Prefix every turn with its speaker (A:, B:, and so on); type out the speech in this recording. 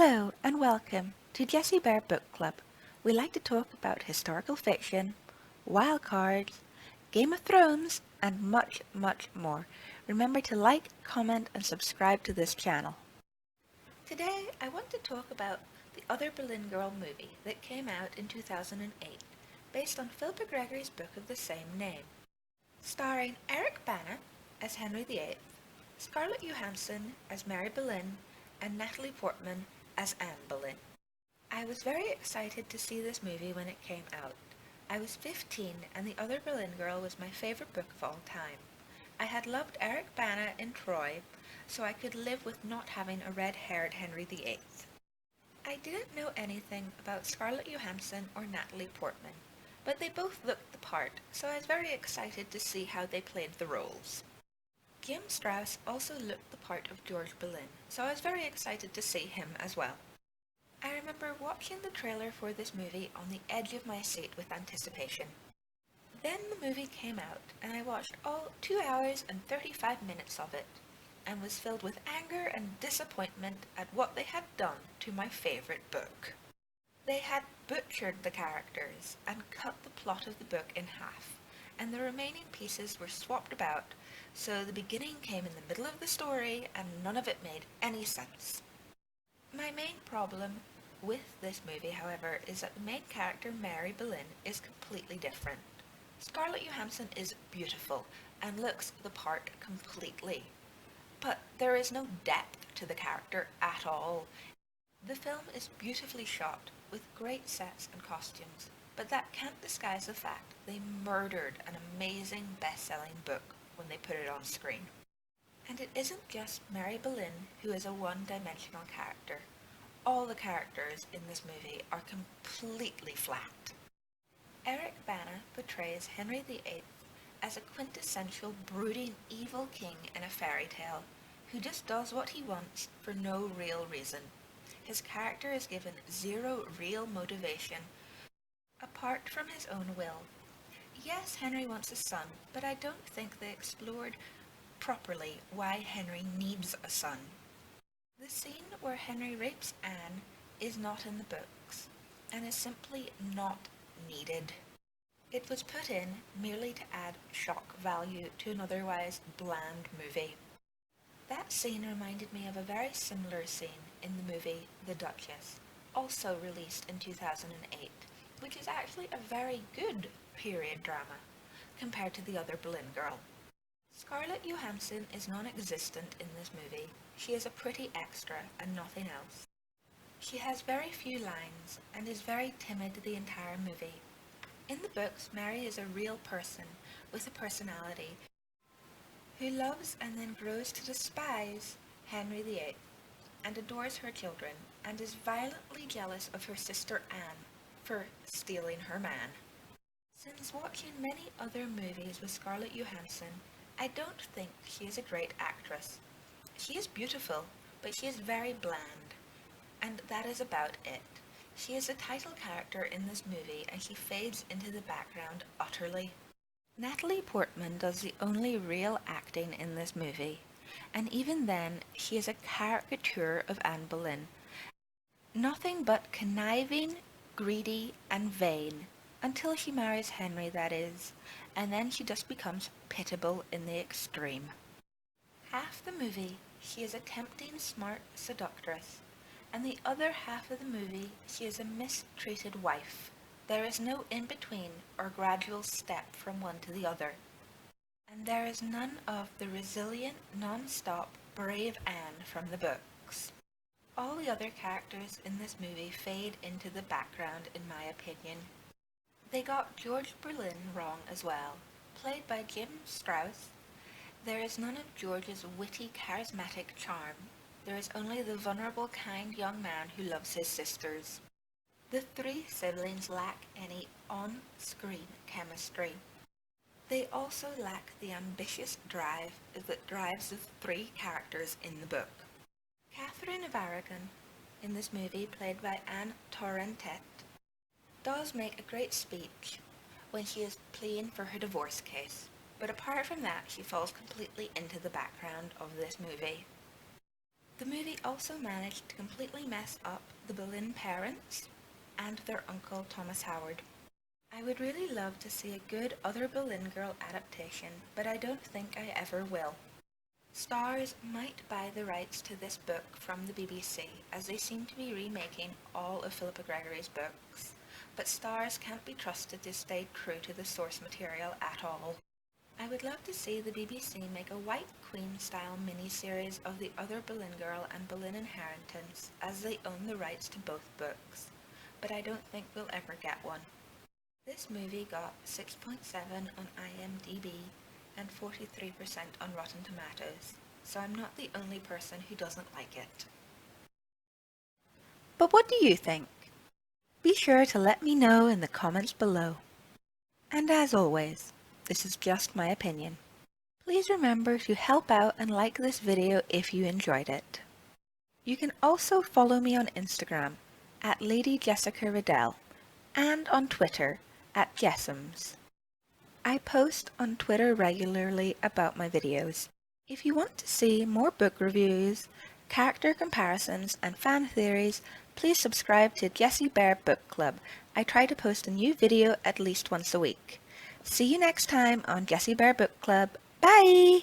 A: Hello and welcome to Jessie Bear Book Club. We like to talk about historical fiction, wild cards, Game of Thrones, and much, much more. Remember to like, comment, and subscribe to this channel. Today, I want to talk about the Other Boleyn Girl movie that came out in 2008, based on Philippa Gregory's book of the same name. Starring Eric Bana as Henry VIII, Scarlett Johansson as Mary Boleyn, and Natalie Portman as Anne Boleyn. I was very excited to see this movie when it came out. I was 15 and The Other Boleyn Girl was my favourite book of all time. I had loved Eric Bana in Troy, so I could live with not having a red-haired Henry VIII. I didn't know anything about Scarlett Johansson or Natalie Portman, but they both looked the part, so I was very excited to see how they played the roles. Jim Strauss also looked the part of George Boleyn, so I was very excited to see him as well. I remember watching the trailer for this movie on the edge of my seat with anticipation. Then the movie came out, and I watched all 2 hours and 35 minutes of it, and was filled with anger and disappointment at what they had done to my favourite book. They had butchered the characters and cut the plot of the book in half, and the remaining pieces were swapped about, so the beginning came in the middle of the story and none of it made any sense. My main problem with this movie, however, is that the main character, Mary Boleyn, is completely different. Scarlett Johansson is beautiful and looks the part completely, but there is no depth to the character at all. The film is beautifully shot with great sets and costumes, but that can't disguise the fact they murdered an amazing best-selling book when they put it on screen. And it isn't just Mary Boleyn who is a one-dimensional character. All the characters in this movie are completely flat. Eric Bana portrays Henry VIII as a quintessential brooding evil king in a fairy tale who just does what he wants for no real reason. His character is given zero real motivation apart from his own will. Yes, Henry wants a son, but I don't think they explored properly why Henry needs a son. The scene where Henry rapes Anne is not in the books, and is simply not needed. It was put in merely to add shock value to an otherwise bland movie. That scene reminded me of a very similar scene in the movie The Duchess, also released in 2008, which is actually a very good period drama compared to The Other Boleyn Girl. Scarlett Johansson is non-existent in this movie. She is a pretty extra and nothing else. She has very few lines and is very timid the entire movie. In the books, Mary is a real person with a personality who loves and then grows to despise Henry VIII and adores her children and is violently jealous of her sister Anne for stealing her man. Since watching many other movies with Scarlett Johansson, I don't think she is a great actress. She is beautiful, but she is very bland, and that is about it. She is the title character in this movie and she fades into the background utterly. Natalie Portman does the only real acting in this movie, and even then she is a caricature of Anne Boleyn. Nothing but conniving, greedy, and vain, until she marries Henry, that is, and then she just becomes pitiable in the extreme. Half the movie, she is a tempting, smart seductress, and the other half of the movie, she is a mistreated wife. There is no in-between or gradual step from one to the other. And there is none of the resilient, non-stop, brave Anne from the books. All the other characters in this movie fade into the background, in my opinion. They got George Boleyn wrong as well. Played by Jim Strauss, there is none of George's witty, charismatic charm. There is only the vulnerable, kind young man who loves his sisters. The three siblings lack any on-screen chemistry. They also lack the ambitious drive that drives the three characters in the book. Catherine of Aragon, in this movie played by Anne Torrentet, does make a great speech when she is pleading for her divorce case, but apart from that she falls completely into the background of this movie. The movie also managed to completely mess up the Boleyn parents and their uncle Thomas Howard. I would really love to see a good other Boleyn girl adaptation, but I don't think I ever will. Starz might buy the rights to this book from the BBC, as they seem to be remaking all of Philippa Gregory's books, but Starz can't be trusted to stay true to the source material at all. I would love to see the BBC make a White Queen-style mini-series of the other Boleyn girl and Boleyn inheritance, as they own the rights to both books, but I don't think we'll ever get one. This movie got 6.7 on IMDb and 43% on Rotten Tomatoes, so I'm not the only person who doesn't like it. But what do you think? Be sure to let me know in the comments below. And as always, this is just my opinion. Please remember to help out and like this video if you enjoyed it. You can also follow me on Instagram at Lady Jessica Riddell and on Twitter at Jessams. I post on Twitter regularly about my videos. If you want to see more book reviews, character comparisons and fan theories, please subscribe to Jessie Bear Book Club. I try to post a new video at least once a week. See you next time on Jessie Bear Book Club. Bye!